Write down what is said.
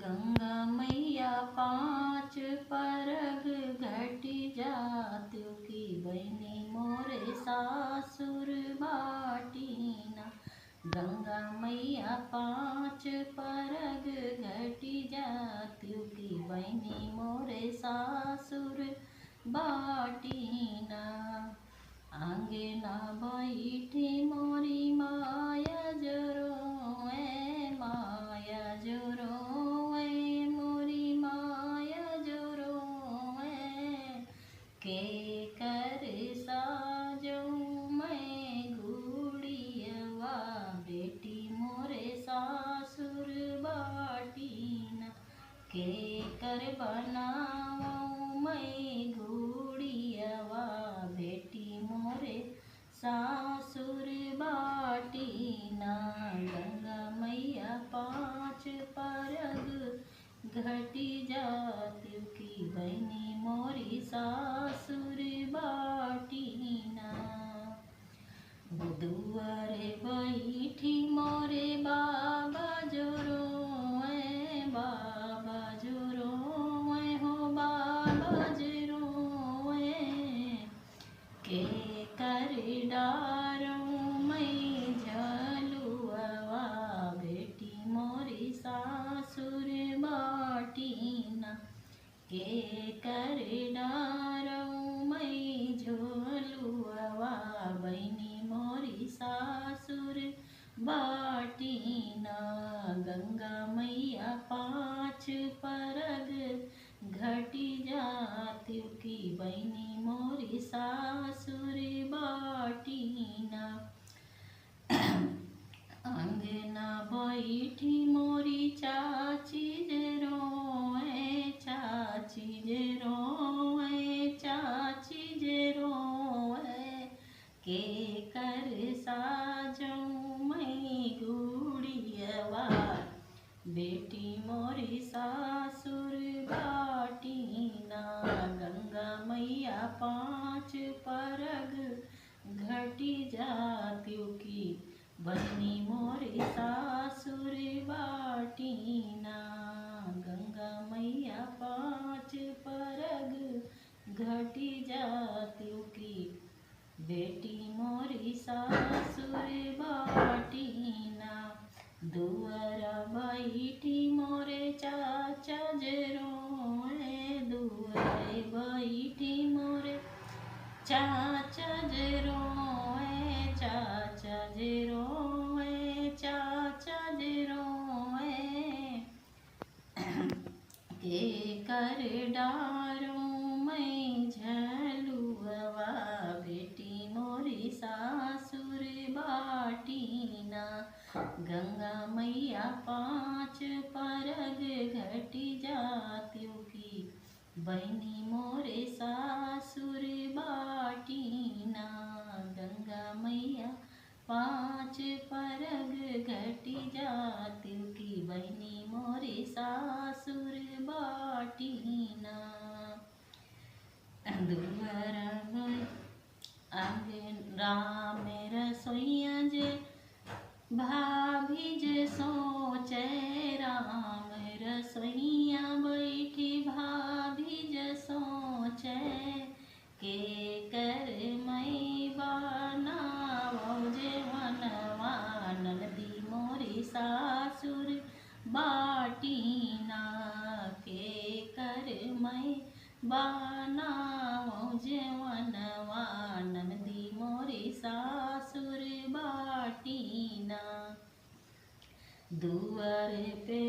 गंगा मैया पाँच परग घटी जात्यो की बहनी मोरे सासुर बाटीना। गंगा मैया पाँच परग घटी जात्यो की बहनी मोरे सासुर बाटीना। आंगे ना बैठी मोरी माया जोरोए माया जोरोए मोरी माया जोरोए। के कर साजो मैं गुड़ियवा बेटी मोरे सासुर बाटीना। के कर बनाऊं मैं गुड़ियवा बेटी मोरे सासुर बाटीना। गंगा मैया पाँच परग घटी जात्यो की बहनी मोरी सासुर बाटीना। दुआरे बैठी मोरे बाबा जोरोए बाबा जोरोए हो बाबा जोरोए। के कर डारूं मैं झलुआ बेटी मोरी सासुर बाटीना। के कर डारूं मैं झोलुआ बहनी मोरी सासुर बाटीना। गंगा मैया पाँच परग घटी जात्यो की बहनी मोरी सासुर बाटीना। अंगना बैठी मोरी चाची रोए चाची रोए चाची रोए। के कर साजूं मैं गुड़ियवा बेटी मोरी सासुर बाटीना। गंगा मैया पाँच परग घटी जात्यो की बहनी मोरी सासुर बाटीना। गंगा मैया पाँच परग घटी जात्यो की बेटी मोरी सासुर बाटीना। दुआरा बैठी मोरे चाचा रोए दुआरे बैठी मोरे चाचा रोए चाचा रोए चाचा रोए। के कर डारूं मैं झलुआ बेटी मोरी सासुर बाटीना। गंगा मैया पाँच परग घटी जात्यो की बहनी मोरे सासुर बाटीना। गंगा मैया पाँच परग घटी जात्यो की बहनी मोरे सासुर बाटीना। दुआरा आगे राम रसोइया जे भाभी जे सोचे राम रसोइया बैठी भाभी जे सोचे। के कर मैं बनावो जे मनवा ननदी मोरी सासुर बाटीना। के कर मैं बनावो जे मनवा ननदी मोरी सासुर बाटीना। दुआरे पे